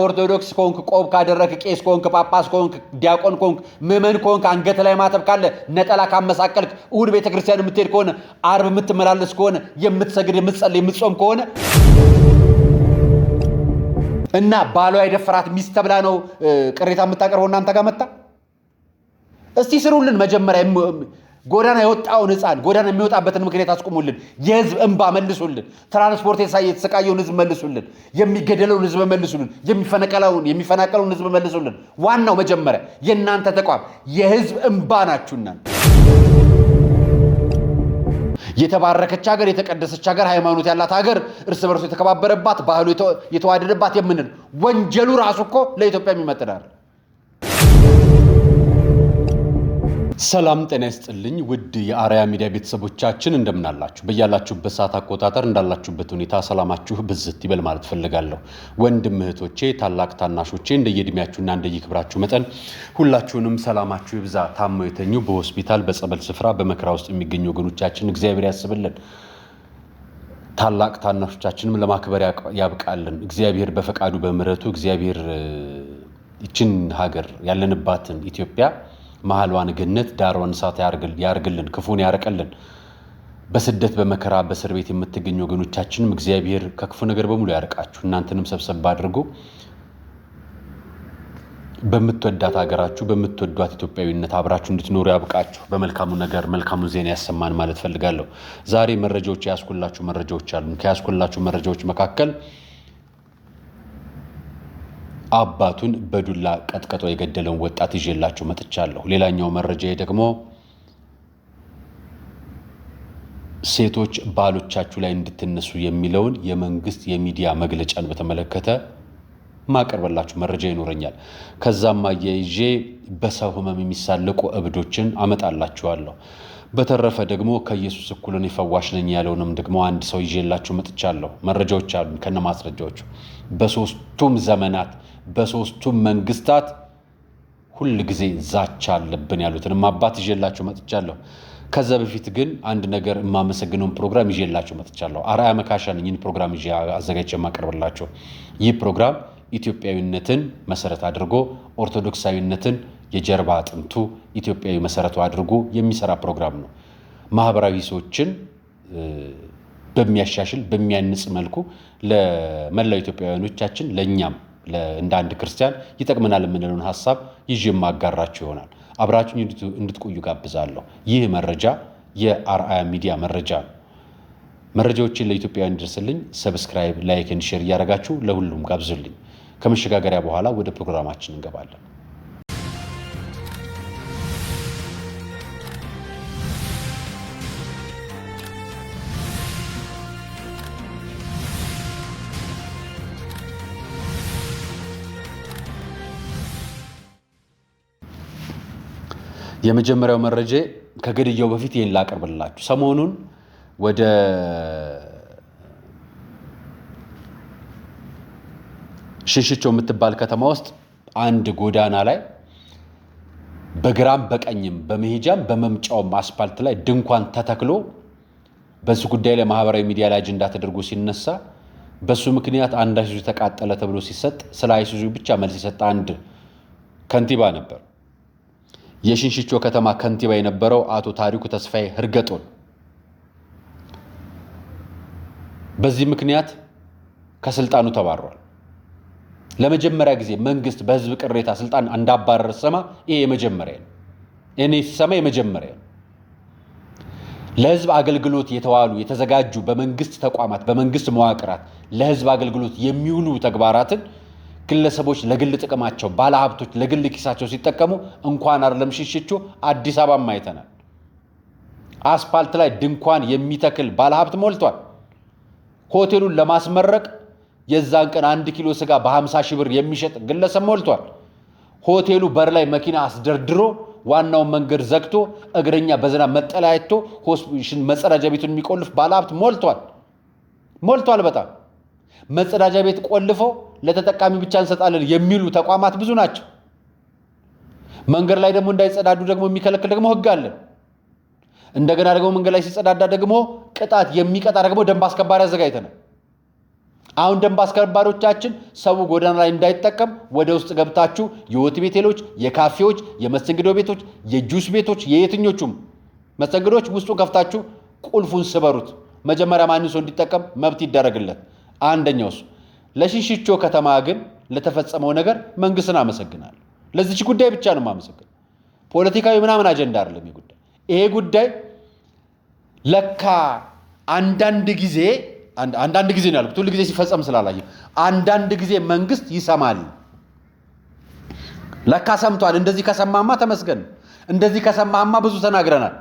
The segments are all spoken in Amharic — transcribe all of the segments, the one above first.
ኦርቶዶክስ ኮንክ ቆብ ካደረክ ቄስ ኮንክ ጳጳስ ኮንክ ዲያቆን ኮንክ ምዕመን ኮንክ አንገት ላይ ማተብ ካለ ነጠላ ካመሳቀልክ እሁድ ቤተክርስቲያን የምትሄድ ከሆነ አርብ የምትመላለስ ከሆነ የምትሰግድ የምትጸልይ የምትጾም ከሆነ እና ባሏ የደፈራት ሚስት ተብላ ነው ቅሬታ የምታቀርበው እናንተ ጋር መጣ። እስቲ ስሩልን መጀመሪያ ጎዳና የወጣውን ሕፃን ጎዳና የሚወጣበትን ምክንያት አስቆሙልን። የህዝብ እንባ መልሱልን። ትራንስፖርት የተሰቃየውን ህዝብ መልሱልን። የሚገደለውን ህዝብ መልሱልን። የሚፈናቀለውን ህዝብ መልሱልን። ዋናው መጀመሪያ የእናንተ ተቋም የህዝብ እንባ ናችሁና የተባረከች ሀገር የተቀደሰች ሀገር ሃይማኖት ያላት ሀገር እርስ በርሱ የተከባበረባት ባህሉ የተዋደደባት የምንል ወንጀሉ ራሱ እኮ ለኢትዮጵያ የሚመጥናል። ሰላም ጤና ይስጥልኝ ውድ የአርአያ ሚዲያ ቤተሰቦቻችን እንደምናላችሁ በያላችሁበት ሰዓት አቆጣጠር እንዳላችሁበት ሁኔታ ሰላማችሁ ብዝት ይበል ማለት ፈልጋለሁ። ወንድም እህቶቼ ታላቅ ታናሾቼ እንደየእድሜያችሁና እንደየክብራችሁ መጠን ሁላችሁንም ሰላማችሁ ይብዛ። ታመው የተኙ በሆስፒታል በጸበል ስፍራ በመከራ ውስጥ የሚገኙ ወገኖቻችን እግዚአብሔር ያስብልን። ታላቅ ታናሾቻችንም ለማክበር ያብቃልን። እግዚአብሔር በፈቃዱ በምህረቱ እግዚአብሔር ይችን ሀገር ያለንባትን ኢትዮጵያ መሐሏን ገነት ዳሯን እሳት ያርግልን፣ ክፉን ያርቅልን። በስደት በመከራ በእስር ቤት የምትገኙ ወገኖቻችንም እግዚአብሔር ከክፉ ነገር በሙሉ ያርቃችሁ። እናንተንም ሰብሰብ አድርጎ በምትወዳት ሀገራችሁ በምትወዷት ኢትዮጵያዊነት አብራችሁ እንድትኖሩ ያብቃችሁ። በመልካሙ ነገር መልካሙ ዜና ያሰማን ማለት ፈልጋለሁ። ዛሬ መረጃዎች ያስኩላችሁ መረጃዎች አሉ። ከያስኩላችሁ መረጃዎች መካከል አባቱን በዱላ ቀጥቀጦ የገደለውን ወጣት ይዤላችሁ መጥቻለሁ። ሌላኛው መረጃ ደግሞ ሴቶች ባሎቻችሁ ላይ እንድትነሱ የሚለውን የመንግስት የሚዲያ መግለጫን በተመለከተ ማቀርበላችሁ መረጃ ይኖረኛል። ከዛም አያይዤ በሰው ህመም የሚሳለቁ እብዶችን አመጣላችኋለሁ። በተረፈ ደግሞ ከኢየሱስ እኩል እኔ ፈዋሽ ነኝ ያለውንም ደግሞ አንድ ሰው ይዤላችሁ መጥቻለሁ። መረጃዎች አሉ ከነማስረጃዎቹ። በሶስቱም ዘመናት በሶስቱም መንግስታት ሁል ጊዜ ዛቻ አለብን ያሉትንም አባት ይዤላችሁ መጥቻለሁ። ከዛ በፊት ግን አንድ ነገር የማመሰግነውን ፕሮግራም ይዤላችሁ መጥቻለሁ። አርአያ መካሻ ነኝ ይህን ፕሮግራም አዘጋጅቼ የማቀርብላችሁ። ይህ ፕሮግራም ኢትዮጵያዊነትን መሰረት አድርጎ ኦርቶዶክሳዊነትን የጀርባ አጥንቱ ኢትዮጵያዊ መሰረቱ አድርጎ የሚሰራ ፕሮግራም ነው። ማህበራዊ ሰዎችን በሚያሻሽል በሚያንጽ መልኩ ለመላው ኢትዮጵያውያኖቻችን ለኛም እንደ አንድ ክርስቲያን ይጠቅመናል የምንለውን ሐሳብ ይዤ ማጋራችሁ ይሆናል። አብራችሁ እንድትቆዩ ጋብዛለሁ። ይህ መረጃ የአርአያ ሚዲያ መረጃ ነው። መረጃዎችን ለኢትዮጵያውያን እንዲደርስልኝ ሰብስክራይብ፣ ላይክ እና ሼር እያደረጋችሁ ለሁሉም ጋብዙልኝ። ከመሸጋገሪያ በኋላ ወደ ፕሮግራማችን እንገባለን። የመጀመሪያው መረጃ ከግድያው በፊት ይሄን ላቀርብላችሁ። ሰሞኑን ወደ ሽንሽቾ የምትባል ከተማ ውስጥ አንድ ጎዳና ላይ በግራም በቀኝም በመሄጃም በመምጫውም አስፓልት ላይ ድንኳን ተተክሎ በሱ ጉዳይ ላይ ማህበራዊ ሚዲያ ላይ አጀንዳ ተደርጎ ሲነሳ በሱ ምክንያት አንድ አይሱዙ ተቃጠለ ተብሎ ሲሰጥ ስለ አይሱዙ ብቻ መልስ የሰጠ አንድ ከንቲባ ነበር። የሽንሽቾ ከተማ ከንቲባ የነበረው አቶ ታሪኩ ተስፋዬ ህርገጦን በዚህ ምክንያት ከስልጣኑ ተባሯል። ለመጀመሪያ ጊዜ መንግስት በህዝብ ቅሬታ ስልጣን እንዳባረረ ሰማ። ይሄ የመጀመሪያ ነው። እኔ ሲሰማ የመጀመሪያ ነው። ለህዝብ አገልግሎት የተዋሉ የተዘጋጁ በመንግስት ተቋማት በመንግስት መዋቅራት ለህዝብ አገልግሎት የሚውሉ ተግባራትን ግለሰቦች ለግል ጥቅማቸው ባለሀብቶች ለግል ኪሳቸው ሲጠቀሙ እንኳን አይደለም ሽንሽቾ አዲስ አበባም አይተናል። አስፓልት ላይ ድንኳን የሚተክል ባለሀብት ሞልቷል። ሆቴሉን ለማስመረቅ የዛን ቀን 1 ኪሎ ስጋ በ50 ሺህ ብር የሚሸጥ ግለሰብ ሞልቷል። ሆቴሉ በር ላይ መኪና አስደርድሮ ዋናውን መንገድ ዘግቶ እግረኛ በዝናብ መጠለያ አይቶ መጸዳጃ ቤቱን የሚቆልፍ ባለሀብት ሞልቷል። በጣም መጸዳጃ ቤት ቆልፈው ለተጠቃሚ ብቻ እንሰጣለን የሚሉ ተቋማት ብዙ ናቸው። መንገድ ላይ ደግሞ እንዳይጸዳዱ ደግሞ የሚከለክል ደግሞ ህግ አለ። እንደገና ደግሞ መንገድ ላይ ሲጸዳዳ ደግሞ ቅጣት የሚቀጣ ደግሞ ደንብ አስከባሪ አዘጋጅተናል። አሁን ደንብ አስከባሪዎቻችን ሰው ጎዳና ላይ እንዳይጠቀም ወደ ውስጥ ገብታችሁ የሆቴል ቤቶች፣ የካፌዎች፣ የመስተንግዶ ቤቶች፣ የጁስ ቤቶች፣ የየትኞቹም መስተንግዶች ውስጡን ከፍታችሁ ቁልፉን ስበሩት። መጀመሪያ ማንም ሰው እንዲጠቀም መብት ይደረግለት። አንደኛው እሱ። ለሽሽቾ ከተማ ግን ለተፈጸመው ነገር መንግስትን አመሰግናለሁ። ለዚች ጉዳይ ብቻ ነው የማመሰግነው። ፖለቲካዊ ምናምን አጀንዳ አይደለም ይሄ ጉዳይ ለካ አንዳንድ ጊዜ ነው ያልኩት፣ ሁሉ ጊዜ ሲፈጸም ስላላየ አንዳንድ ጊዜ መንግስት ይሰማል። ለካ ሰምቷል። እንደዚህ ከሰማማ ተመስገን። እንደዚህ ከሰማማ ብዙ ተናግረናል።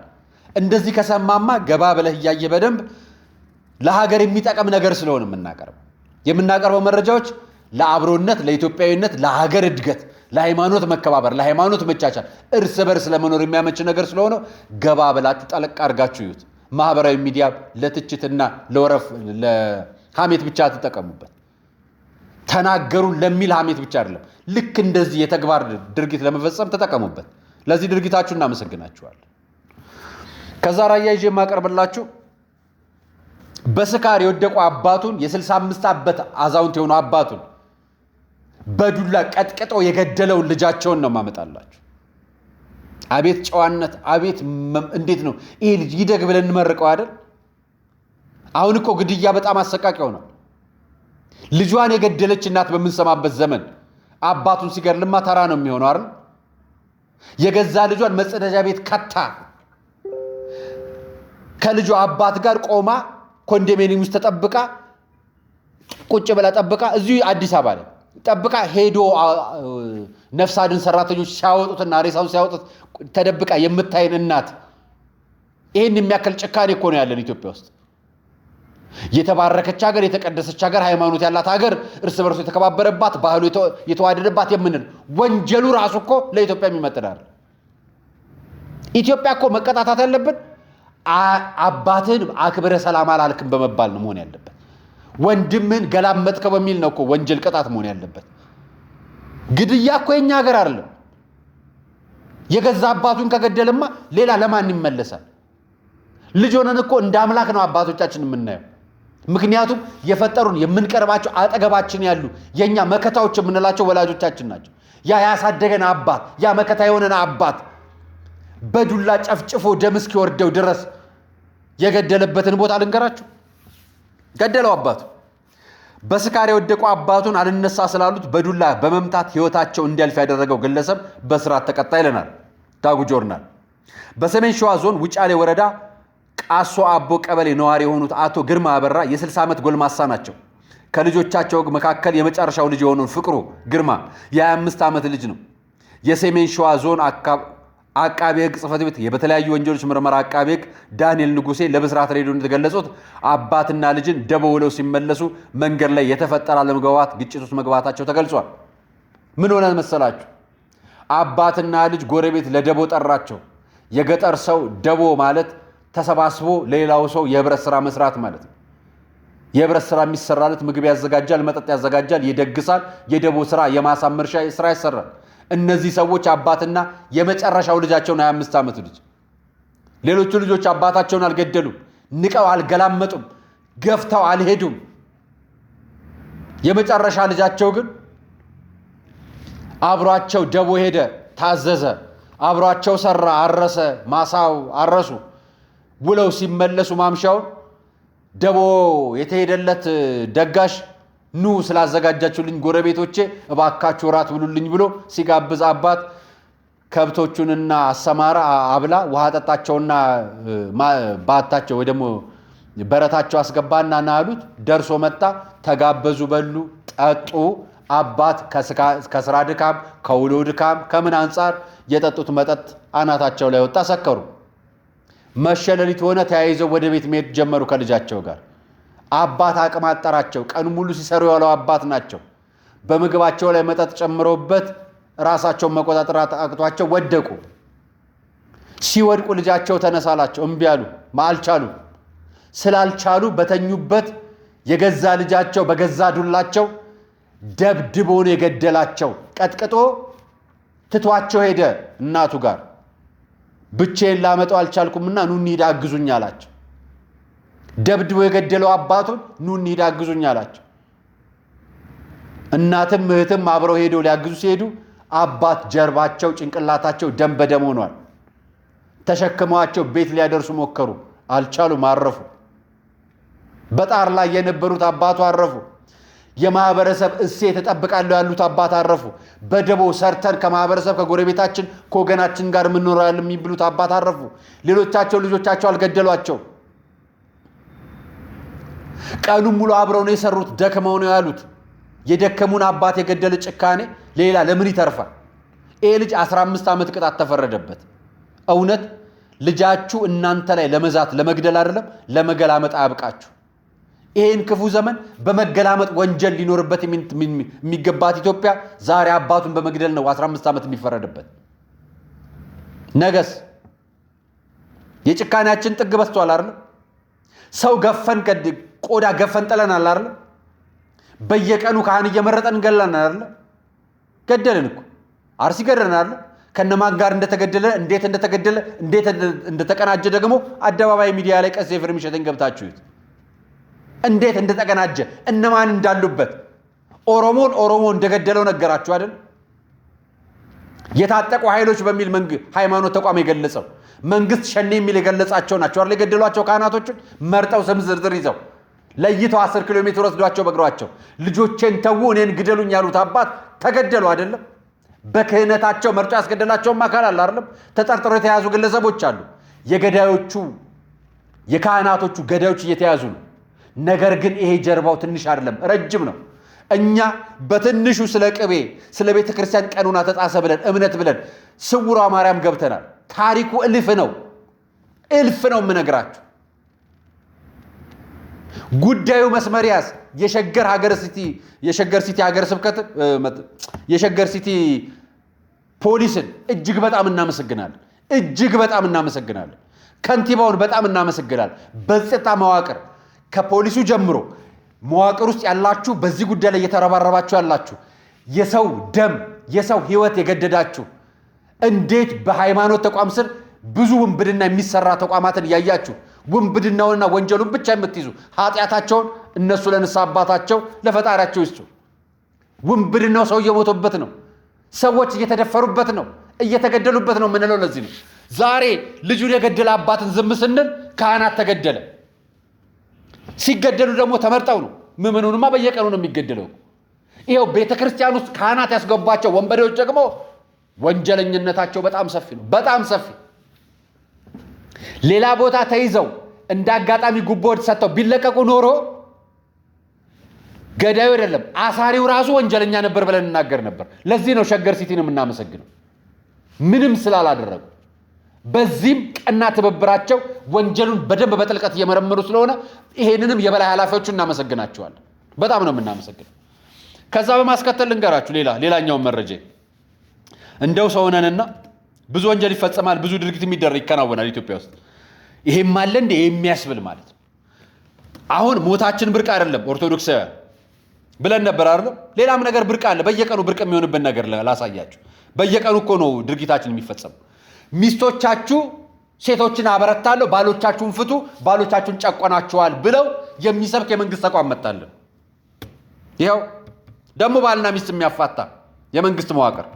እንደዚህ ከሰማማ ገባ ብለህ እያየ በደንብ ለሀገር የሚጠቅም ነገር ስለሆነ የምናቀርበው መረጃዎች ለአብሮነት፣ ለኢትዮጵያዊነት፣ ለሀገር እድገት፣ ለሃይማኖት መከባበር፣ ለሃይማኖት መቻቻል፣ እርስ በርስ ለመኖር የሚያመች ነገር ስለሆነ ገባ ብላችሁ ጠለቅ አድርጋችሁ ይዩት። ማህበራዊ ሚዲያ ለትችትና ለሐሜት ብቻ ተጠቀሙበት። ተናገሩ ለሚል ሐሜት ብቻ አይደለም፣ ልክ እንደዚህ የተግባር ድርጊት ለመፈጸም ተጠቀሙበት። ለዚህ ድርጊታችሁ እናመሰግናችኋለን። ከዛ ራያይዤ የማቀርብላችሁ በስካር የወደቁ አባቱን የ65 ዓመት አዛውንት የሆኑ አባቱን በዱላ ቀጥቅጦ የገደለውን ልጃቸውን ነው ማመጣላችሁ። አቤት ጨዋነት! አቤት እንዴት ነው ይሄ ልጅ ይደግ ብለን እንመርቀው አይደል? አሁን እኮ ግድያ በጣም አሰቃቂ ሆኗል። ልጇን የገደለች እናት በምንሰማበት ዘመን አባቱን ሲገድልማ ተራ ነው የሚሆነው አይደል? የገዛ ልጇን መጸዳጃ ቤት ከታ ከልጇ አባት ጋር ቆማ ኮንዶሚኒየም ውስጥ ተጠብቃ ቁጭ ብላ ጠብቃ እዚሁ አዲስ አበባ ላይ ጠብቃ ሄዶ ነፍስ አድን ሰራተኞች ሲያወጡትና ሬሳውን ሲያወጡት ተደብቃ የምታይን እናት ይሄን የሚያክል ጭካኔ እኮ ነው ያለን ኢትዮጵያ ውስጥ። የተባረከች ሀገር፣ የተቀደሰች ሀገር፣ ሃይማኖት ያላት ሀገር፣ እርስ በርሱ የተከባበረባት፣ ባህሉ የተዋደደባት የምንል ወንጀሉ ራሱ እኮ ለኢትዮጵያ የሚመጥናል። ኢትዮጵያ እኮ መቀጣታት ያለብን አባትን አክብረ ሰላም አላልክም በመባል ነው መሆን ያለበት። ወንድምን ገላመጥከው በሚል ነው እኮ ወንጀል ቅጣት መሆን ያለበት። ግድያ እኮ የኛ ሀገር አይደለም። የገዛ አባቱን ከገደለማ ሌላ ለማን ይመለሳል? ልጅ ሆነን እኮ እንደ አምላክ ነው አባቶቻችን የምናየው። ምክንያቱም የፈጠሩን የምንቀርባቸው አጠገባችን ያሉ የኛ መከታዎች የምንላቸው ወላጆቻችን ናቸው። ያ ያሳደገን አባት፣ ያ መከታ የሆነን አባት በዱላ ጨፍጭፎ ደም እስኪወርደው ድረስ የገደለበትን ቦታ ልንገራችሁ። ገደለው አባቱ። በስካር የወደቁ አባቱን አልነሳ ስላሉት በዱላ በመምታት ህይወታቸው እንዲያልፍ ያደረገው ግለሰብ በስራት ተቀጣ ይለናል ዳጉ ጆርናል። በሰሜን ሸዋ ዞን ውጫሌ ወረዳ ቃሶ አቦ ቀበሌ ነዋሪ የሆኑት አቶ ግርማ አበራ የ60 ዓመት ጎልማሳ ናቸው። ከልጆቻቸው መካከል የመጨረሻው ልጅ የሆነውን ፍቅሩ ግርማ የ25 ዓመት ልጅ ነው። የሰሜን ሸዋ ዞን አቃቤ ሕግ ጽሕፈት ቤት በተለያዩ ወንጀሎች ምርመራ አቃቤ ሕግ ዳንኤል ንጉሴ ለብስራት ሬዲዮ እንደተገለጹት አባትና ልጅን ደቦ ውለው ሲመለሱ መንገድ ላይ የተፈጠረ አለመግባባት ግጭት ውስጥ መግባታቸው ተገልጿል። ምን ሆነ መሰላችሁ? አባትና ልጅ ጎረቤት ለደቦ ጠራቸው። የገጠር ሰው ደቦ ማለት ተሰባስቦ ለሌላው ሰው የህብረት ስራ መስራት ማለት ነው። የህብረት ስራ የሚሰራለት ምግብ ያዘጋጃል፣ መጠጥ ያዘጋጃል፣ ይደግሳል። የደቦ ስራ የማሳመር ስራ ይሰራል። እነዚህ ሰዎች አባትና የመጨረሻው ልጃቸውን 25 ዓመት ልጅ ሌሎቹ ልጆች አባታቸውን አልገደሉም፣ ንቀው አልገላመጡም፣ ገፍተው አልሄዱም። የመጨረሻ ልጃቸው ግን አብሯቸው ደቦ ሄደ፣ ታዘዘ፣ አብሯቸው ሰራ፣ አረሰ፣ ማሳው አረሱ። ውለው ሲመለሱ ማምሻውን ደቦ የተሄደለት ደጋሽ ኑ ስላዘጋጃችሁልኝ ጎረቤቶቼ እባካችሁ ራት ብሉልኝ ብሎ ሲጋብዝ አባት ከብቶቹንና አሰማራ አብላ ውሃ ጠጣቸውና ባታቸው ወይ ደግሞ በረታቸው አስገባና ናሉት። ደርሶ መጣ። ተጋበዙ፣ በሉ፣ ጠጡ። አባት ከስራ ድካም ከውሎ ድካም ከምን አንጻር የጠጡት መጠጥ አናታቸው ላይ ወጣ፣ ሰከሩ። መሸለሊት ሆነ። ተያይዘው ወደ ቤት መሄድ ጀመሩ ከልጃቸው ጋር። አባት አቅም አጠራቸው። ቀን ሙሉ ሲሰሩ ያለው አባት ናቸው። በምግባቸው ላይ መጠጥ ጨምሮበት ራሳቸውን መቆጣጠር አቅቷቸው ወደቁ። ሲወድቁ ልጃቸው ተነሳላቸው፣ እምቢ አሉ፣ አልቻሉ። ስላልቻሉ በተኙበት የገዛ ልጃቸው በገዛ ዱላቸው ደብድቦ ነው የገደላቸው። ቀጥቅጦ ትቷቸው ሄደ እናቱ ጋር። ብቻዬን ላመጣው አልቻልኩምና ኑ እንሂድ አግዙኝ አላቸው። ደብድቦ የገደለው አባቱን ኑ እንሂድ አግዙኝ አላቸው። እናትም እህትም አብረው ሄደው ሊያግዙ ሲሄዱ አባት ጀርባቸው ጭንቅላታቸው ደም በደም ሆኗል። ተሸክመዋቸው ቤት ሊያደርሱ ሞከሩ፣ አልቻሉም፣ አረፉ። በጣር ላይ የነበሩት አባቱ አረፉ። የማህበረሰብ እሴት ተጠብቃለሁ ያሉት አባት አረፉ። በደቦ ሰርተን ከማህበረሰብ ከጎረቤታችን ከወገናችን ጋር የምንኖራለን የሚብሉት አባት አረፉ። ሌሎቻቸው ልጆቻቸው አልገደሏቸው። ቀኑን ሙሉ አብረው ነው የሰሩት፣ ደክመው ነው ያሉት። የደከሙን አባት የገደለ ጭካኔ ሌላ ለምን ይተርፋል? ይሄ ልጅ 15 ዓመት ቅጣት ተፈረደበት። እውነት ልጃችሁ እናንተ ላይ ለመዛት ለመግደል አይደለም ለመገላመጥ አያብቃችሁ። ይሄን ክፉ ዘመን በመገላመጥ ወንጀል ሊኖርበት የሚገባት ኢትዮጵያ ዛሬ አባቱን በመግደል ነው 15 ዓመት የሚፈረድበት። ነገስ የጭካኔያችን ጥግ በስቷል አይደል? ሰው ገፈን ቆዳ ገፈን ጥለናል አይደል? በየቀኑ ካህን እየመረጠን ገላን አይደል? ገደልን እኮ አርሲ ገደልን አይደል? ከነማን ጋር እንደተገደለ እንዴት እንደተቀናጀ ደግሞ አደባባይ ሚዲያ ላይ ቀስ ኤፍሬም እሸቴን ገብታችሁት እንዴት እንደተቀናጀ እነማን እንዳሉበት ኦሮሞ እንደገደለው ነገራችሁ አይደል? የታጠቁ ኃይሎች በሚል ሃይማኖት ተቋም የገለጸው መንግስት ሸኔ የሚል የገለጻቸው ናቸው አይደል? የገደሏቸው ካህናቶችን መርጠው ስም ዝርዝር ይዘው ለይተው 10 ኪሎ ሜትር ወስዷቸው በእግራቸው ልጆቼን ተው እኔን ግደሉኝ ያሉት አባት ተገደሉ አይደለም? በክህነታቸው መርጦ ያስገደላቸውም አካል አለ አይደለም? ተጠርጥረው የተያዙ ግለሰቦች አሉ። የገዳዮቹ የካህናቶቹ ገዳዮች እየተያዙ ነው። ነገር ግን ይሄ ጀርባው ትንሽ አይደለም፣ ረጅም ነው። እኛ በትንሹ ስለ ቅቤ ስለ ቤተ ክርስቲያን ቀኑና ተጣሰ ብለን እምነት ብለን ስውሯ ማርያም ገብተናል። ታሪኩ እልፍ ነው የምነግራችሁ። ጉዳዩ መስመር ያዝ። የሸገር ሲቲ ሀገረ ስብከት የሸገር ሲቲ ፖሊስን እጅግ በጣም እናመሰግናለን። ከንቲባውን በጣም እናመሰግናለን። በጸጥታ መዋቅር ከፖሊሱ ጀምሮ መዋቅር ውስጥ ያላችሁ በዚህ ጉዳይ ላይ እየተረባረባችሁ ያላችሁ የሰው ደም የሰው ህይወት የገደዳችሁ እንዴት በሃይማኖት ተቋም ስር ብዙ ውንብድና የሚሰራ ተቋማትን እያያችሁ ውንብድናውንና ወንጀሉን ብቻ የምትይዙ ኃጢአታቸውን እነሱ ለንስሐ አባታቸው ለፈጣሪያቸው ይስጡ። ውንብድናው ሰው እየሞተበት ነው። ሰዎች እየተደፈሩበት ነው፣ እየተገደሉበት ነው የምንለው ለዚህ ነው። ዛሬ ልጁን የገደለ አባትን ዝም ስንል ካህናት ተገደለ። ሲገደሉ ደግሞ ተመርጠው ነው። ምዕመኑንማ በየቀኑ ነው የሚገደለው። ይሄው ቤተክርስቲያን ውስጥ ካህናት ያስገባቸው ወንበዴዎች ደግሞ ወንጀለኝነታቸው በጣም ሰፊ ነው፣ በጣም ሰፊ። ሌላ ቦታ ተይዘው እንደ አጋጣሚ ጉቦ ሰጥተው ቢለቀቁ ኖሮ ገዳዩ አይደለም አሳሪው ራሱ ወንጀለኛ ነበር ብለን እናገር ነበር። ለዚህ ነው ሸገር ሲቲን የምናመሰግነው ምንም ስላላደረጉ። በዚህም ቀና ትብብራቸው ወንጀሉን በደንብ በጥልቀት እየመረመሩ ስለሆነ ይሄንንም የበላይ ኃላፊዎቹን እናመሰግናቸዋለን። በጣም ነው የምናመሰግነው። ከዛ በማስከተል ልንገራችሁ ሌላኛውን መረጃ። እንደው ሰው ነንና ብዙ ወንጀል ይፈጸማል፣ ብዙ ድርጊት ይከናወናል ኢትዮጵያ ውስጥ። ይሄም አለ እንደ የሚያስብል ማለት ነው። አሁን ሞታችን ብርቅ አይደለም ኦርቶዶክሳውያን ብለን ነበር አይደል? ሌላም ነገር ብርቅ አለ። በየቀኑ ብርቅ የሚሆንበት ነገር ላሳያችሁ። በየቀኑ እኮ ነው ድርጊታችን የሚፈጸመው። ሚስቶቻችሁ ሴቶችን አበረታለሁ፣ ባሎቻችሁን ፍቱ፣ ባሎቻችሁን ጨቆናችኋል ብለው የሚሰብክ የመንግስት ተቋም መጣልን። ይኸው ደግሞ ባልና ሚስት የሚያፋታ የመንግስት መዋቅር።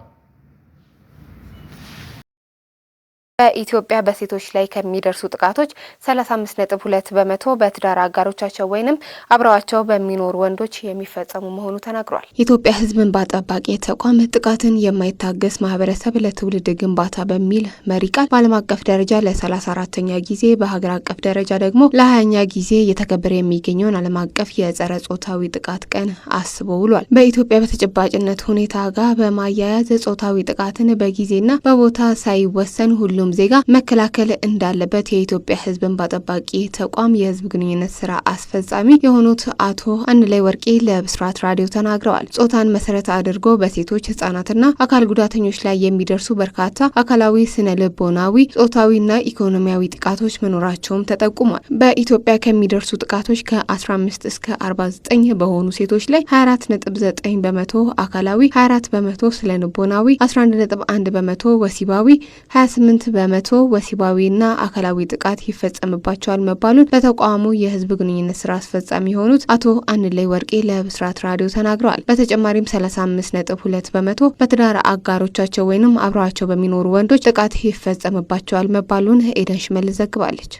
በኢትዮጵያ በሴቶች ላይ ከሚደርሱ ጥቃቶች 35.2 በመቶ በትዳር አጋሮቻቸው ወይንም አብረዋቸው በሚኖሩ ወንዶች የሚፈጸሙ መሆኑ ተናግሯል። የኢትዮጵያ ሕዝብ እንባ ጠባቂ ተቋም ጥቃትን የማይታገስ ማህበረሰብ ለትውልድ ግንባታ በሚል መሪ ቃል በዓለም አቀፍ ደረጃ ለ34ኛ ጊዜ በሀገር አቀፍ ደረጃ ደግሞ ለ20ኛ ጊዜ እየተከበረ የሚገኘውን ዓለም አቀፍ የጸረ ጾታዊ ጥቃት ቀን አስቦ ውሏል። በኢትዮጵያ በተጨባጭነት ሁኔታ ጋር በማያያዝ ጾታዊ ጥቃትን በጊዜና በቦታ ሳይወሰን ሁሉም ዜጋ መከላከል እንዳለበት የኢትዮጵያ ሕዝብ እንባ ጠባቂ ተቋም የህዝብ ግንኙነት ስራ አስፈጻሚ የሆኑት አቶ አንላይ ወርቄ ለብስራት ራዲዮ ተናግረዋል። ጾታን መሰረት አድርጎ በሴቶች ህጻናትና አካል ጉዳተኞች ላይ የሚደርሱ በርካታ አካላዊ፣ ስነ ልቦናዊ፣ ጾታዊና ኢኮኖሚያዊ ጥቃቶች መኖራቸውም ተጠቁሟል። በኢትዮጵያ ከሚደርሱ ጥቃቶች ከ15 እስከ 49 በሆኑ ሴቶች ላይ 24.9 በመቶ አካላዊ፣ 24 በመቶ ስነ ልቦናዊ፣ 11.1 በመቶ ወሲባዊ፣ 28 በመቶ ወሲባዊና አካላዊ ጥቃት ይፈጸምባቸዋል መባሉን በተቋሙ የህዝብ ግንኙነት ስራ አስፈጻሚ የሆኑት አቶ አንለይ ወርቄ ለብስራት ራዲዮ ተናግረዋል። በተጨማሪም 35.2 በመቶ በትዳር አጋሮቻቸው ወይንም አብረዋቸው በሚኖሩ ወንዶች ጥቃት ይፈጸምባቸዋል መባሉን ኤደን ሽመልስ ዘግባለች።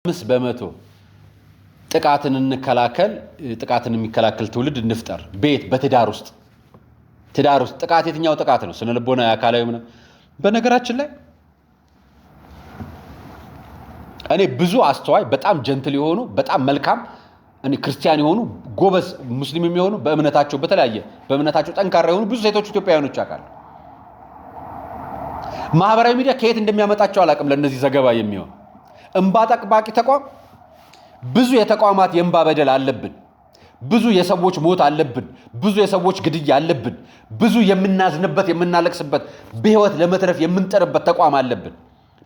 5 በመቶ ጥቃትን እንከላከል፣ ጥቃትን የሚከላከል ትውልድ እንፍጠር። ቤት በትዳር ውስጥ ጥቃት የትኛው ጥቃት ነው? ስነ ልቦና አካላዊ ምን? በነገራችን ላይ እኔ ብዙ አስተዋይ በጣም ጀንትል የሆኑ በጣም መልካም እኔ ክርስቲያን የሆኑ ጎበዝ ሙስሊም የሚሆኑ በእምነታቸው በተለያየ በእምነታቸው ጠንካራ የሆኑ ብዙ ሴቶች ኢትዮጵያውያኖች አውቃለሁ። ማህበራዊ ሚዲያ ከየት እንደሚያመጣቸው አላውቅም። ለነዚህ ዘገባ የሚሆን እንባ ጠባቂ ተቋም ብዙ የተቋማት የእንባ በደል አለብን። ብዙ የሰዎች ሞት አለብን። ብዙ የሰዎች ግድያ አለብን። ብዙ የምናዝንበት የምናለቅስበት በህይወት ለመትረፍ የምንጠርበት ተቋም አለብን።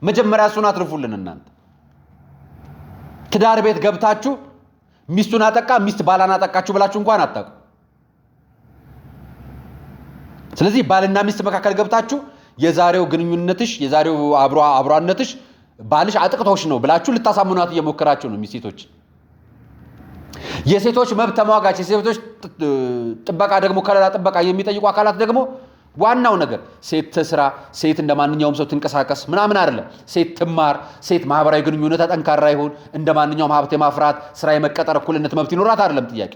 መጀመሪያ እሱን አትርፉልን። እናንተ ትዳር ቤት ገብታችሁ ሚስቱን አጠቃ ሚስት ባላን አጠቃችሁ ብላችሁ እንኳን አታውቁ። ስለዚህ ባልና ሚስት መካከል ገብታችሁ የዛሬው ግንኙነትሽ የዛሬው አብሯነትሽ ባልሽ አጥቅቶሽ ነው ብላችሁ ልታሳምኗት እየሞከራችሁ ነው። ሚስቶች የሴቶች መብት ተሟጋች የሴቶች ጥበቃ ደግሞ ከለላ ጥበቃ የሚጠይቁ አካላት ደግሞ ዋናው ነገር ሴት ትስራ፣ ሴት እንደማንኛውም ሰው ትንቀሳቀስ ምናምን አይደለም። ሴት ትማር፣ ሴት ማህበራዊ ግንኙነት ጠንካራ ይሁን፣ እንደማንኛውም ሀብት የማፍራት ስራ የመቀጠር እኩልነት መብት ይኖራት አይደለም ጥያቄ።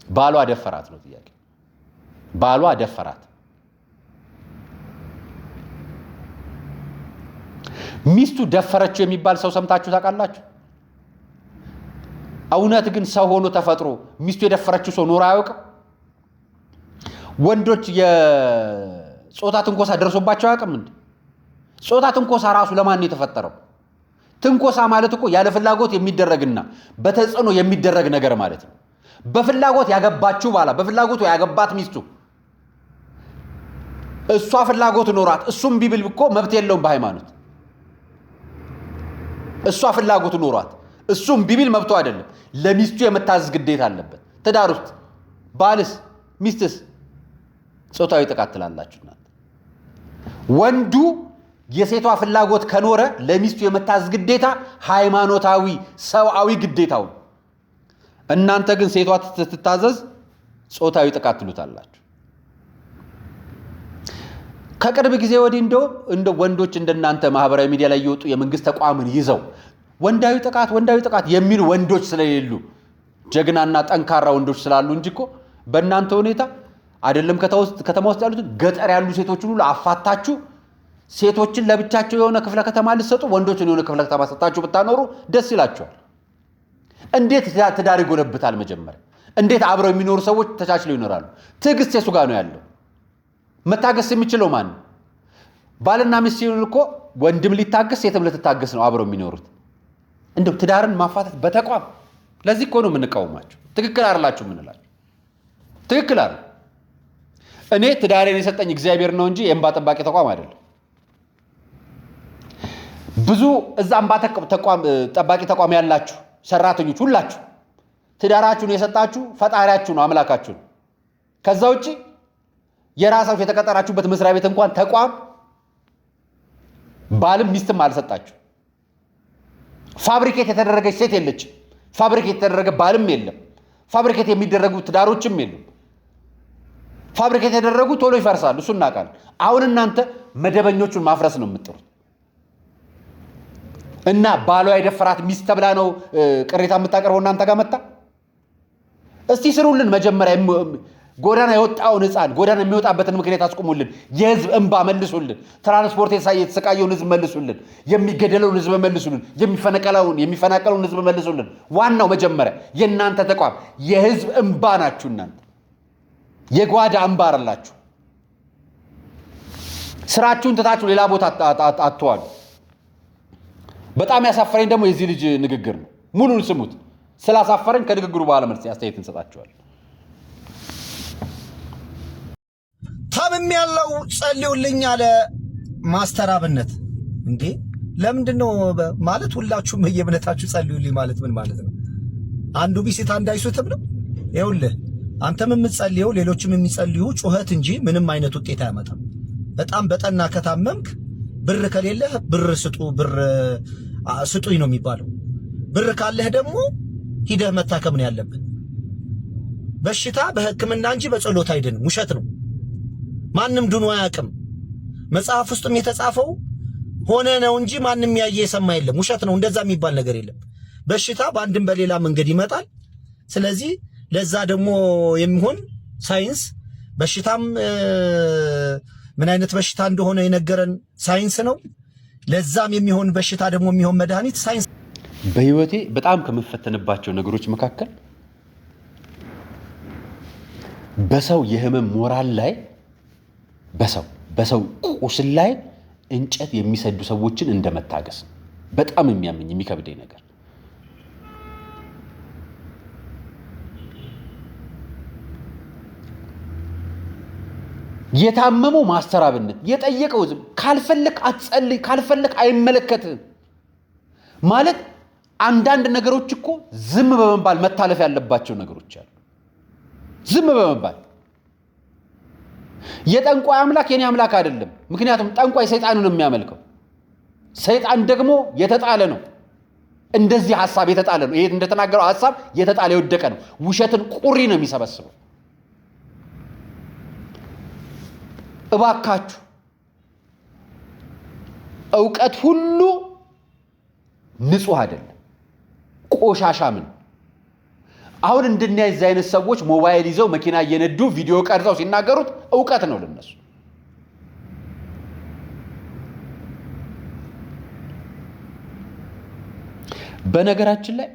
ባሏ ደፈራት ነው ጥያቄ። ባሏ ደፈራት። ሚስቱ ደፈረችው የሚባል ሰው ሰምታችሁ ታውቃላችሁ? እውነት ግን ሰው ሆኖ ተፈጥሮ ሚስቱ የደፈረችው ሰው ኖር አያውቅም? ወንዶች የጾታ ትንኮሳ ደርሶባቸው አያውቅም እንዴ? ጾታ ትንኮሳ ራሱ ለማን ነው የተፈጠረው? ትንኮሳ ማለት እኮ ያለ ፍላጎት የሚደረግና በተጽዕኖ የሚደረግ ነገር ማለት ነው። በፍላጎት ያገባችሁ ባላ በፍላጎቱ ያገባት ሚስቱ እሷ ፍላጎት ኖራት እሱም ቢብል እኮ መብት የለውም በሃይማኖት። እሷ ፍላጎት ኖሯት እሱም ቢብል መብቱ አይደለም። ለሚስቱ የመታዘዝ ግዴታ አለበት። ትዳር ውስጥ ባልስ ሚስትስ ጾታዊ ጥቃት ትላላችሁ እናንተ። ወንዱ የሴቷ ፍላጎት ከኖረ ለሚስቱ የመታዘዝ ግዴታ ሃይማኖታዊ ሰዋዊ ግዴታው። እናንተ ግን ሴቷ ትታዘዝ ጾታዊ ጥቃት ትሉታላችሁ። ከቅርብ ጊዜ ወዲህ እንደ ወንዶች እንደናንተ ማህበራዊ ሚዲያ ላይ እየወጡ የመንግስት ተቋምን ይዘው ወንዳዊ ጥቃት የሚሉ ወንዶች ስለሌሉ ጀግናና ጠንካራ ወንዶች ስላሉ እንጂ እኮ በእናንተ ሁኔታ አይደለም ከተማ ውስጥ ያሉት ገጠር ያሉ ሴቶችን ሁሉ አፋታችሁ ሴቶችን ለብቻቸው የሆነ ክፍለ ከተማ ልትሰጡ ወንዶችን የሆነ ክፍለ ከተማ ሰጣችሁ ብታኖሩ ደስ ይላችኋል። እንዴት ትዳር ይጎለብታል? መጀመሪያ እንዴት አብረው የሚኖሩ ሰዎች ተቻችለው ይኖራሉ? ትዕግስት የሱ ጋር ነው ያለው። መታገስ የሚችለው ማን ነው? ባልና ሚስት ሲሆኑ እኮ ወንድም ሊታገስ ሴትም ልትታገስ ነው አብረው የሚኖሩት። እንደው ትዳርን ማፋታት በተቋም ለዚህ እኮ ነው የምንቃወማችሁ። ትክክል አይደላችሁ የምንላችሁ። ትክክል አይደል? እኔ ትዳሬን የሰጠኝ እግዚአብሔር ነው እንጂ የእንባ ጠባቂ ተቋም አይደለም። ብዙ እዛ እንባ ጠባቂ ተቋም ያላችሁ ሰራተኞች ሁላችሁ ትዳራችሁን የሰጣችሁ ፈጣሪያችሁ ነው አምላካችሁ ነው። ከዛ ውጪ የራሳችሁ የተቀጠራችሁበት መስሪያ ቤት እንኳን ተቋም ባልም ሚስትም አልሰጣችሁ። ፋብሪኬት የተደረገች ሴት የለችም። ፋብሪኬት የተደረገ ባልም የለም። ፋብሪኬት የሚደረጉ ትዳሮችም የሉም። ፋብሪኬት የተደረጉ ቶሎ ይፈርሳሉ። እሱ እናውቃለን። አሁን እናንተ መደበኞቹን ማፍረስ ነው የምትጥሩት። እና ባሏ የደፈራት ሚስት ተብላ ነው ቅሬታ የምታቀርበው እናንተ ጋር መጣ። እስቲ ስሩልን። መጀመሪያ ጎዳና የወጣውን ሕፃን ጎዳና የሚወጣበትን ምክንያት አስቆሙልን። የህዝብ እንባ መልሱልን። ትራንስፖርት የተሰቃየውን ህዝብ መልሱልን። የሚገደለውን ህዝብ መልሱልን። የሚፈናቀለውን ህዝብ መልሱልን። ዋናው መጀመሪያ የእናንተ ተቋም የህዝብ እንባ ናችሁ። እናንተ የጓዳ እንባ አላችሁ። ስራችሁን ትታችሁ ሌላ ቦታ አትዋሉ። በጣም ያሳፈረኝ ደግሞ የዚህ ልጅ ንግግር ነው። ሙሉን ስሙት። ስላሳፈረኝ ከንግግሩ በኋላ መልስ አስተያየት እንሰጣችኋለን። ታምም ያለው ጸልዩልኝ አለ ማስተር አብነት። እንዴ ለምንድነው ማለት ሁላችሁም የእምነታችሁ ጸልዩልኝ ማለት ምን ማለት ነው? አንዱ ቢስት አንድ አይሱትም ነው። ይኸውልህ አንተም የምትጸልየው ሌሎችም የሚጸልዩ ጩኸት እንጂ ምንም አይነት ውጤት አያመጣም። በጣም በጠና ከታመምክ ብር ከሌለህ ብር ስጡኝ ነው የሚባለው። ብር ካለህ ደግሞ ሂደህ መታከም ነው ያለብን። በሽታ በሕክምና እንጂ በጸሎት አይድንም። ውሸት ነው። ማንም ድኖ አያውቅም። መጽሐፍ ውስጥም የተጻፈው ሆነ ነው እንጂ ማንም ያየ የሰማ የለም። ውሸት ነው። እንደዛ የሚባል ነገር የለም። በሽታ በአንድም በሌላ መንገድ ይመጣል። ስለዚህ ለዛ ደግሞ የሚሆን ሳይንስ በሽታም ምን አይነት በሽታ እንደሆነ የነገረን ሳይንስ ነው። ለዛም የሚሆን በሽታ ደግሞ የሚሆን መድኃኒት ሳይንስ። በህይወቴ በጣም ከምፈተንባቸው ነገሮች መካከል በሰው የህመም ሞራል ላይ በሰው ቁስል ላይ እንጨት የሚሰዱ ሰዎችን እንደመታገስ በጣም የሚያመኝ የሚከብደኝ ነገር። የታመመው ማስተራብነት የጠየቀው ካልፈለክ አትጸልይ፣ ካልፈለክ አይመለከትም ማለት። አንዳንድ ነገሮች እኮ ዝም በመባል መታለፍ ያለባቸው ነገሮች አሉ። ዝም በመባል የጠንቋይ አምላክ የኔ አምላክ አይደለም። ምክንያቱም ጠንቋይ ሰይጣንን ነው የሚያመልከው። ሰይጣን ደግሞ የተጣለ ነው። እንደዚህ ሐሳብ የተጣለ ነው። ይሄ እንደተናገረው ሐሳብ የተጣለ የወደቀ ነው። ውሸትን ቁሪ ነው የሚሰበስበው። እባካችሁ ዕውቀት ሁሉ ንጹህ አይደለም፣ ቆሻሻ ምን አሁን እንደነዚህ አይነት ሰዎች ሞባይል ይዘው መኪና እየነዱ ቪዲዮ ቀርጸው ሲናገሩት ዕውቀት ነው ለነሱ። በነገራችን ላይ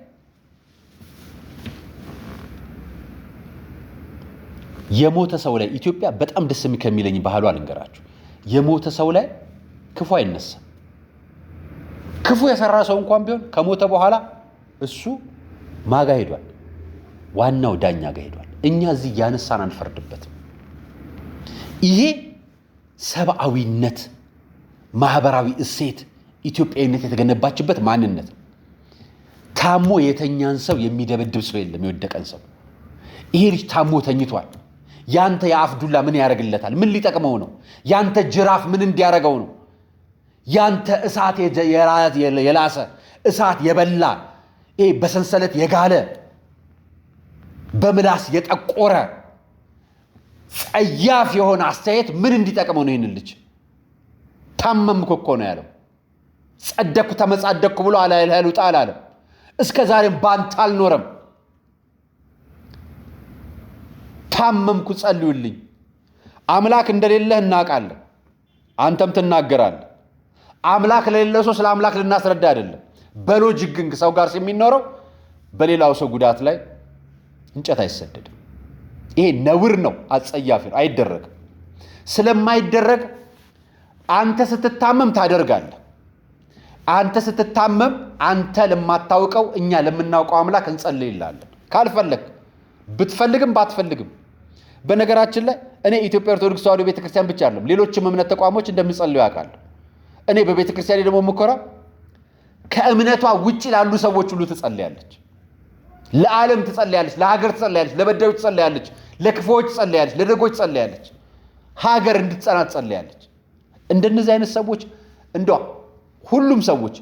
የሞተ ሰው ላይ ኢትዮጵያ በጣም ደስ ከሚለኝ ባህሏ ልንገራችሁ። የሞተ ሰው ላይ ክፉ አይነሳም። ክፉ የሰራ ሰው እንኳን ቢሆን ከሞተ በኋላ እሱ ማጋ ሄዷል፣ ዋናው ዳኛ ጋር ሄዷል። እኛ እዚህ ያነሳን አንፈርድበትም። ይሄ ሰብአዊነት፣ ማህበራዊ እሴት፣ ኢትዮጵያዊነት የተገነባችበት ማንነት። ታሞ የተኛን ሰው የሚደበድብ ሰው የለም፣ የወደቀን ሰው። ይሄ ልጅ ታሞ ተኝቷል። ያንተ የአፍ ዱላ ምን ያደርግለታል? ምን ሊጠቅመው ነው? ያንተ ጅራፍ ምን እንዲያደርገው ነው? ያንተ እሳት የላሰ እሳት የበላ ይሄ በሰንሰለት የጋለ በምላስ የጠቆረ ጸያፍ የሆነ አስተያየት ምን እንዲጠቅመው ነው? ይህን ልጅ ታመምኩ እኮ ነው ያለው። ጸደኩ ተመጻደኩ ብሎ አላይልህሉ ጣል አለ። እስከ ዛሬም ባንተ አልኖረም። ታመምኩ ጸልዩልኝ። አምላክ እንደሌለህ እናውቃለን። አንተም ትናገራለህ። አምላክ ለሌለው ሰው ስለ አምላክ ልናስረዳ አይደለም። በሎጂክ ግን ሰው ጋር የሚኖረው በሌላው ሰው ጉዳት ላይ እንጨት አይሰደድም። ይሄ ነውር ነው፣ አጸያፊ ነው፣ አይደረግም። ስለማይደረግ አንተ ስትታመም ታደርጋለህ። አንተ ስትታመም አንተ ለማታውቀው እኛ ለምናውቀው አምላክ እንጸልይልሃለን። ካልፈለግ ብትፈልግም ባትፈልግም። በነገራችን ላይ እኔ ኢትዮጵያ ኦርቶዶክስ ተዋሕዶ ቤተክርስቲያን ብቻ አይደለም ሌሎችም እምነት ተቋሞች እንደሚጸልዩ ያውቃሉ። እኔ በቤተክርስቲያን ደግሞ የምኮራ ከእምነቷ ውጪ ላሉ ሰዎች ሁሉ ትጸልያለች። ለዓለም ትጸልያለች፣ ለሀገር ትጸልያለች፣ ለበዳዮች ትጸልያለች፣ ለክፉዎች ትጸልያለች፣ ለደጎች ትጸልያለች፣ ሀገር እንድትጸና ትጸልያለች። እንደነዚህ አይነት ሰዎች ሁሉም ሰዎች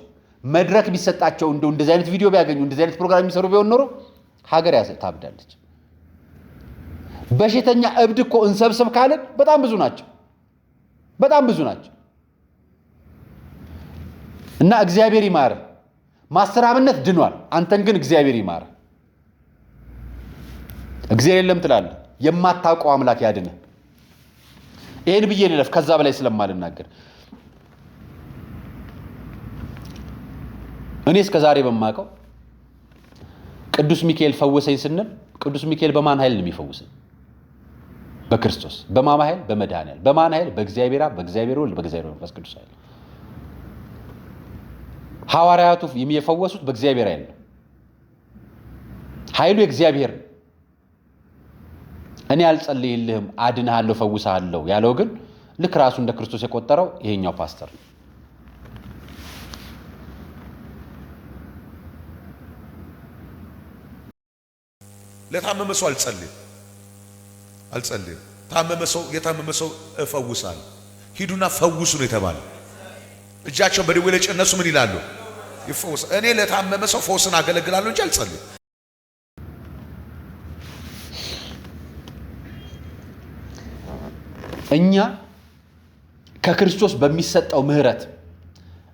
መድረክ ቢሰጣቸው እንደዚህ አይነት ቪዲዮ ቢያገኙ እንደዚህ አይነት ፕሮግራም የሚሰሩ ቢሆን ኖሮ ሀገር ታብዳለች። በሽተኛ እብድ እኮ እንሰብስብ ካለን በጣም ብዙ ናቸው፣ በጣም ብዙ ናቸው። እና እግዚአብሔር ይማር። ማስተራብነት ድኗል። አንተን ግን እግዚአብሔር ይማር። እግዚአብሔር የለም ትላለህ፣ የማታውቀው አምላክ ያድነህ። ይሄን ብዬ ልለፍ ከዛ በላይ ስለማልናገር። እኔ እስከ ዛሬ በማውቀው ቅዱስ ሚካኤል ፈወሰኝ ስንል ቅዱስ ሚካኤል በማን ኃይል ነው የሚፈውሰኝ? በክርስቶስ። በማን ኃይል? በመድኃኒዓለም። በማን ኃይል? በእግዚአብሔር አብ፣ በእግዚአብሔር ወልድ፣ በእግዚአብሔር መንፈስ ቅዱስ ኃይል። ሐዋርያቱ የፈወሱት በእግዚአብሔር ኃይል ነው። ኃይሉ የእግዚአብሔር ነው። እኔ አልጸልይልህም አድንሃለሁ ፈውስሃለሁ ያለው ግን ልክ ራሱ እንደ ክርስቶስ የቆጠረው ይሄኛው ፓስተር ነው። ለታመመ ሰው አልጸልይም። የታመመ ሰው እፈውሳለሁ። ሂዱና ፈውሱ ነው የተባለ። እጃቸውን በደዌ ላይ ጭነሱ ምን ይላሉ? ይፈወስ። እኔ ለታመመ ሰው ፈውስን አገለግላለሁ እንጂ አልጸልይም። እኛ ከክርስቶስ በሚሰጠው ምህረት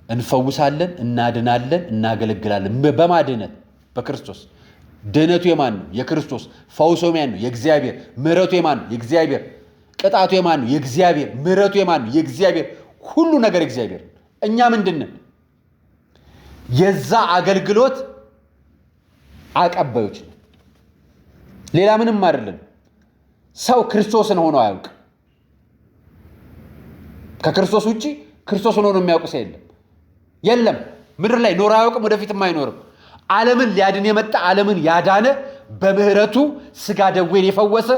እንፈውሳለን፣ እናድናለን፣ እናገለግላለን። በማድነት በክርስቶስ ድህነቱ የማን ነው? የክርስቶስ። ፈውሶ የማን ነው? የእግዚአብሔር። ምህረቱ የማን ነው? የእግዚአብሔር። ቅጣቱ የማን ነው? የእግዚአብሔር። ምህረቱ የማን ነው? የእግዚአብሔር። ሁሉ ነገር እግዚአብሔር። እኛ ምንድነን? የዛ አገልግሎት አቀባዮች ነን። ሌላ ምንም አይደለም። ሰው ክርስቶስን ሆኖ አያውቅ። ከክርስቶስ ውጪ ክርስቶስን ሆኖ የሚያውቅ ሰው የለም። ምድር ላይ ኖር አያውቅም፣ ወደፊትም አይኖርም። ዓለምን ሊያድን የመጣ ዓለምን ያዳነ በምህረቱ ስጋ ደዌን የፈወሰ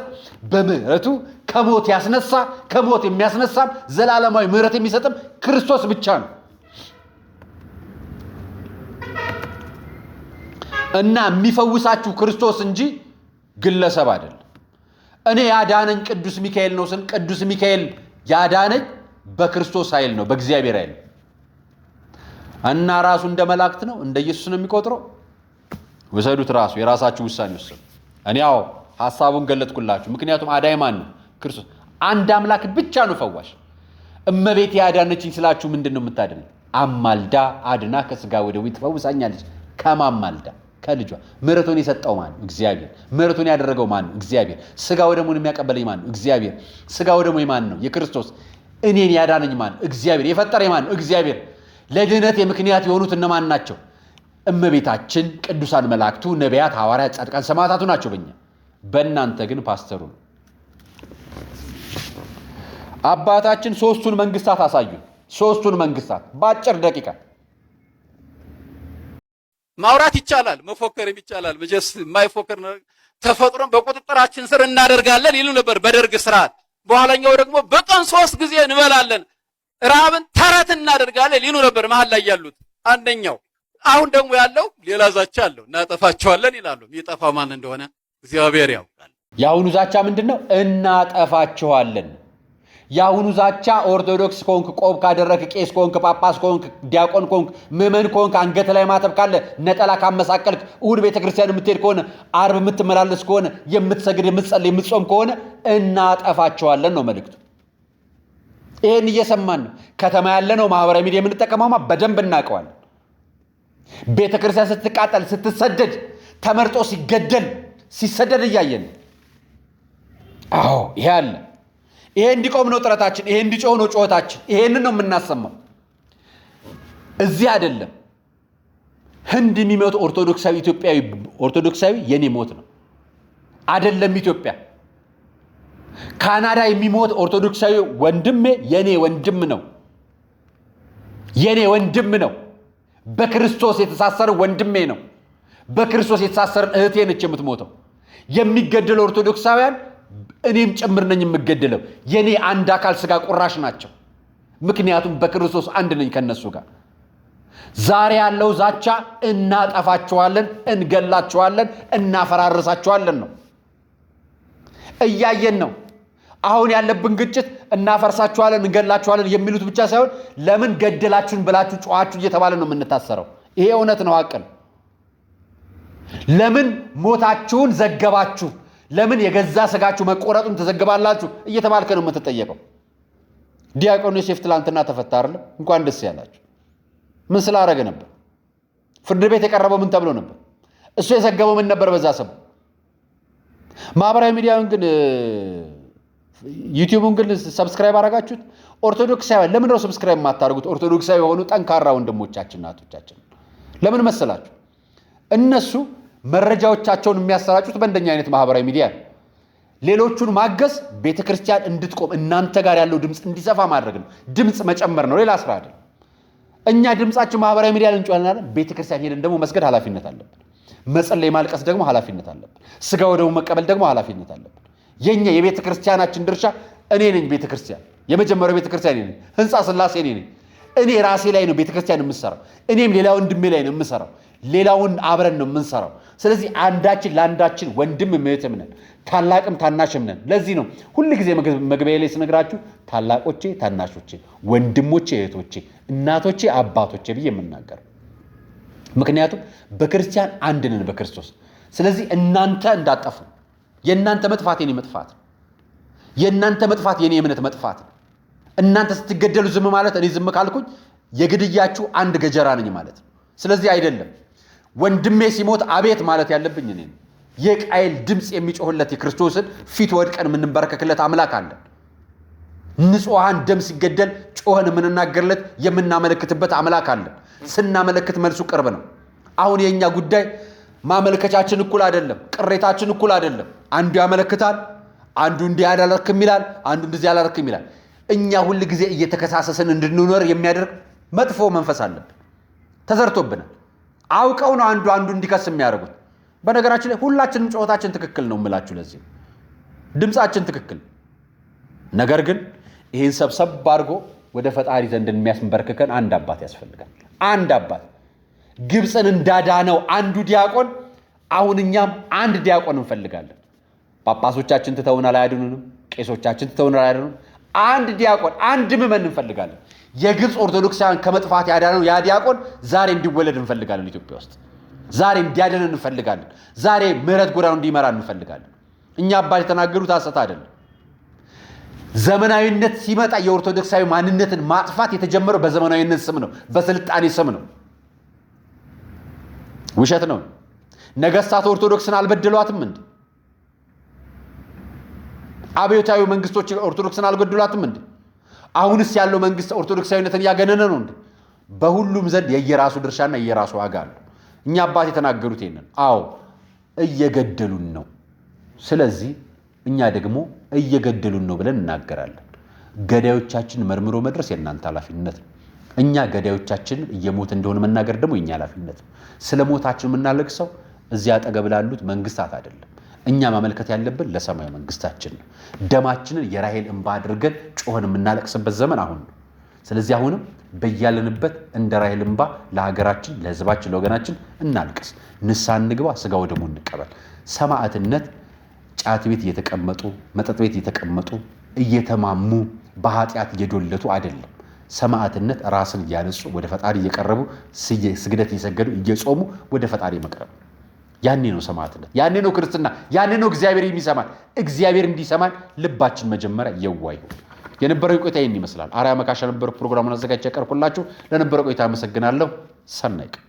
በምህረቱ ከሞት ያስነሳ ከሞት የሚያስነሳም ዘላለማዊ ምህረት የሚሰጥም ክርስቶስ ብቻ ነው። እና የሚፈውሳችሁ ክርስቶስ እንጂ ግለሰብ አይደለም። እኔ ያዳነኝ ቅዱስ ሚካኤል ነው ስን ቅዱስ ሚካኤል ያዳነኝ በክርስቶስ ኃይል ነው፣ በእግዚአብሔር ኃይል እና ራሱ እንደ መላእክት ነው እንደ ኢየሱስ ነው የሚቆጥረው። ወሰዱት፣ ራሱ የራሳችሁ ውሳኔ ወሰዱ። እኔ ያው ሐሳቡን ገለጥኩላችሁ። ምክንያቱም አዳኝ ማን ነው? ክርስቶስ። አንድ አምላክ ብቻ ነው ፈዋሽ። እመቤቴ ያዳነችኝ ስላችሁ ምንድነው የምታድነኝ? አማልዳ አድና ከስጋ ወደ ደዌ ትፈውሳኛለች። ከማማልዳ ከልጇ። ምህረቱን የሰጠው ማን ነው? እግዚአብሔር። ምህረቱን ያደረገው ማን ነው? እግዚአብሔር። ስጋ ወደሙን የሚያቀበለኝ ማን ነው? እግዚአብሔር። ስጋ ወደሙ ማን ነው? የክርስቶስ። እኔን ያዳነኝ ማን ነው? እግዚአብሔር። የፈጠረኝ ማን ነው? እግዚአብሔር። ለድህነት የምክንያት የሆኑት እነማን ናቸው? እመቤታችን፣ ቅዱሳን መላእክቱ፣ ነቢያት፣ ሐዋርያት፣ ጻድቃን፣ ሰማዕታቱ ናቸው በእኛ። በእናንተ ግን ፓስተሩ ነው። አባታችን ሶስቱን መንግስታት አሳዩ። ሶስቱን መንግስታት በአጭር ደቂቃ ማውራት ይቻላል፣ መፎከርም ይቻላል። መጀስ የማይፎከር ተፈጥሮን በቁጥጥራችን ስር እናደርጋለን ይሉ ነበር በደርግ ስርዓት። በኋላኛው ደግሞ በቀን 3 ጊዜ እንበላለን፣ ረሃብን ተረት እናደርጋለን ይሉ ነበር መሃል ላይ ያሉት አንደኛው። አሁን ደግሞ ያለው ሌላ ዛቻ አለው፣ እናጠፋቸዋለን ይላሉ። የሚጠፋ ማን እንደሆነ እግዚአብሔር ያውቃል። የአሁኑ ዛቻ ምንድነው? እናጠፋቸዋለን። የአሁኑ ዛቻ ኦርቶዶክስ ኮንክ፣ ቆብ ካደረክ፣ ቄስ ኮንክ፣ ጳጳስ ኮንክ፣ ዲያቆን ኮንክ፣ ምዕመን ኮንክ፣ አንገት ላይ ማተብ ካለ፣ ነጠላ ካመሳቀልክ፣ እሑድ ቤተክርስቲያን የምትሄድ ከሆነ፣ አርብ የምትመላለስ ከሆነ፣ የምትሰግድ፣ የምትጸልይ፣ የምትጾም ከሆነ እናጠፋቸዋለን ነው መልእክቱ። ይሄን እየሰማን ነው። ከተማ ያለ ነው ማህበራዊ ሚዲያ የምንጠቀመውማ በደንብ እናውቀዋለን። ቤተክርስቲያን ስትቃጠል፣ ስትሰደድ፣ ተመርጦ ሲገደል፣ ሲሰደድ እያየን። አዎ ይሄ አለ። ይሄ እንዲቆም ነው ጥረታችን፣ ይሄ እንዲጮህ ነው ጩኸታችን። ይሄንን ነው የምናሰማው። እዚህ አይደለም ህንድ የሚሞት ኦርቶዶክሳዊ ኢትዮጵያዊ ኦርቶዶክሳዊ የኔ ሞት ነው አይደለም። ኢትዮጵያ ካናዳ የሚሞት ኦርቶዶክሳዊ ወንድሜ የኔ ወንድም ነው፣ የኔ ወንድም ነው። በክርስቶስ የተሳሰረ ወንድሜ ነው። በክርስቶስ የተሳሰረ እህቴ ነች የምትሞተው። የሚገደለው ኦርቶዶክሳውያን እኔም ጭምር ነኝ የምገደለው። የኔ አንድ አካል ስጋ ቁራሽ ናቸው። ምክንያቱም በክርስቶስ አንድ ነኝ ከነሱ ጋር። ዛሬ ያለው ዛቻ እናጠፋቸዋለን፣ እንገላቸዋለን፣ እናፈራርሳቸዋለን ነው። እያየን ነው። አሁን ያለብን ግጭት እናፈርሳቸዋለን፣ እንገላቸዋለን የሚሉት ብቻ ሳይሆን ለምን ገደላችሁን ብላችሁ ጮኻችሁ እየተባለ ነው የምንታሰረው። ይሄ እውነት ነው፣ ሀቅ ነው። ለምን ሞታችሁን ዘገባችሁ፣ ለምን የገዛ ስጋችሁ መቆረጡን ተዘግባላችሁ እየተባልከ ነው የምትጠየቀው። ዲያቆን ዮሴፍ ትላንትና ተፈታ አይደል? እንኳን ደስ ያላችሁ። ምን ስላደረገ ነበር? ፍርድ ቤት የቀረበው ምን ተብሎ ነበር? እሱ የዘገበው ምን ነበር? በዛ ሰው ማህበራዊ ሚዲያውን ግን ዩቲዩብን ግን ሰብስክራይብ አደረጋችሁት? ኦርቶዶክሳውያን ለምን ነው ሰብስክራይብ የማታደርጉት? ኦርቶዶክሳዊ የሆኑ ጠንካራ ወንድሞቻችን እናቶቻችን ለምን መሰላችሁ? እነሱ መረጃዎቻቸውን የሚያሰራጩት በእንደኛ አይነት ማህበራዊ ሚዲያ ነው። ሌሎቹን ማገዝ ቤተክርስቲያን እንድትቆም እናንተ ጋር ያለው ድምፅ እንዲሰፋ ማድረግ ነው። ድምፅ መጨመር ነው፣ ሌላ ስራ አይደለም። እኛ ድምፃችን ማህበራዊ ሚዲያ ላይ እንጮሃለን። ቤተክርስቲያን ሄደን ደግሞ መስገድ ኃላፊነት አለብን። መጸለይ፣ ማልቀስ ደግሞ ኃላፊነት አለብን። ስጋ ወደሙ መቀበል ደግሞ ኃላፊነት አለብን። የኛ የቤተክርስቲያናችን ድርሻ እኔ ነኝ። ቤተክርስቲያን የመጀመሪያው ቤተክርስቲያን እኔ ነኝ። ህንፃ ስላሴ እኔ ነኝ። እኔ ራሴ ላይ ነው ቤተክርስቲያን የምሰራው። እኔም ሌላ ወንድሜ ላይ ነው የምሰራው። ሌላውን አብረን ነው የምንሰራው። ስለዚህ አንዳችን ለአንዳችን ወንድም እህትም ነን፣ ታላቅም ታናሽም ነን። ለዚህ ነው ሁል ጊዜ መግቢያ ላይ ስነግራችሁ ታላቆቼ ታናሾቼ፣ ወንድሞቼ እህቶቼ፣ እናቶቼ አባቶቼ ብዬ የምናገር። ምክንያቱም በክርስቲያን አንድ ነን በክርስቶስ። ስለዚህ እናንተ እንዳጠፉ፣ የእናንተ መጥፋት የኔ መጥፋት፣ የእናንተ መጥፋት የኔ እምነት መጥፋት። እናንተ ስትገደሉ ዝም ማለት እኔ ዝም ካልኩኝ የግድያችሁ አንድ ገጀራ ነኝ ማለት ነው። ስለዚህ አይደለም ወንድሜ ሲሞት አቤት ማለት ያለብኝ እኔ። የቃየል ድምፅ የሚጮህለት የክርስቶስን ፊት ወድቀን የምንበረከክለት አምላክ አለን። ንጹሐን ደም ሲገደል ጮኸን የምንናገርለት የምናመለክትበት አምላክ አለን። ስናመለክት መልሱ ቅርብ ነው። አሁን የእኛ ጉዳይ ማመልከቻችን እኩል አይደለም፣ ቅሬታችን እኩል አይደለም። አንዱ ያመለክታል፣ አንዱ እንዲህ አላደረክም ይላል፣ አንዱ እንደዚህ አላደረክም ይላል። እኛ ሁል ጊዜ እየተከሳሰስን እንድንኖር የሚያደርግ መጥፎ መንፈስ አለብን፣ ተዘርቶብናል። አውቀው ነው አንዱ እንዲከስ የሚያደርጉት። በነገራችን ላይ ሁላችንም ጩኸታችን ትክክል ነው የምላችሁ። ለዚህ ድምፃችን ትክክል። ነገር ግን ይህን ሰብሰብ አድርጎ ወደ ፈጣሪ ዘንድ የሚያስንበርክከን አንድ አባት ያስፈልጋል። አንድ አባት ግብፅን እንዳዳነው አንዱ ዲያቆን፣ አሁን እኛም አንድ ዲያቆን እንፈልጋለን። ጳጳሶቻችን ትተውናል፣ አያድኑንም። ቄሶቻችን ትተውናል፣ አያድኑንም። አንድ ዲያቆን፣ አንድ ምዕመን እንፈልጋለን። የግብፅ ኦርቶዶክሳውያን ከመጥፋት ያዳነው ያ ዲያቆን ዛሬ እንዲወለድ እንፈልጋለን። ኢትዮጵያ ውስጥ ዛሬ እንዲያድነን እንፈልጋለን። ዛሬ ምህረት ጎዳናው እንዲመራ እንፈልጋለን። እኛ አባት የተናገሩት ሐሰት አይደለም። ዘመናዊነት ሲመጣ የኦርቶዶክሳዊ ማንነትን ማጥፋት የተጀመረው በዘመናዊነት ስም ነው፣ በስልጣኔ ስም ነው። ውሸት ነው። ነገስታት ኦርቶዶክስን አልበደሏትም እንዴ? አብዮታዊ መንግስቶች ኦርቶዶክስን አልገደሏትም እንዴ? አሁንስ ያለው መንግስት ኦርቶዶክሳዊነትን እያገነነ ነው እንዴ? በሁሉም ዘንድ የየራሱ ድርሻና የየራሱ ዋጋ አለው። እኛ አባት የተናገሩት ይሄንን። አዎ እየገደሉን ነው። ስለዚህ እኛ ደግሞ እየገደሉን ነው ብለን እናገራለን። ገዳዮቻችን መርምሮ መድረስ የእናንተ ኃላፊነት ነው። እኛ ገዳዮቻችንን እየሞት እንደሆነ መናገር ደግሞ የኛ ኃላፊነት ነው። ስለ ሞታችን የምናለቅሰው እዚያ አጠገብ ላሉት መንግስታት አይደለም። እኛ ማመልከት ያለብን ለሰማያዊ መንግስታችን ነው። ደማችንን የራሔል እንባ አድርገን ጮኸን የምናለቅስበት ዘመን አሁን ነው። ስለዚህ አሁንም በያለንበት እንደ ራሔል እንባ ለሀገራችን፣ ለህዝባችን፣ ለወገናችን እናልቅስ፣ ንስሐ እንግባ፣ ስጋ ወደሙ እንቀበል። ሰማዕትነት ጫት ቤት እየተቀመጡ መጠጥ ቤት እየተቀመጡ እየተማሙ በኃጢአት እየዶለቱ አይደለም። ሰማዕትነት ራስን እያነጹ ወደ ፈጣሪ እየቀረቡ ስግደት እየሰገዱ እየጾሙ ወደ ፈጣሪ መቅረብ። ያኔ ነው ሰማዕትነት፣ ያኔ ነው ክርስትና፣ ያኔ ነው እግዚአብሔር የሚሰማን። እግዚአብሔር እንዲሰማን ልባችን መጀመሪያ የዋህ ይሁን። የነበረው ቆይታ ይህን ይመስላል። አርያ መካሻ ነበር ፕሮግራሙን አዘጋጅቼ ያቀርብኩላችሁ። ለነበረው ቆይታ አመሰግናለሁ። ሰናይ ቀን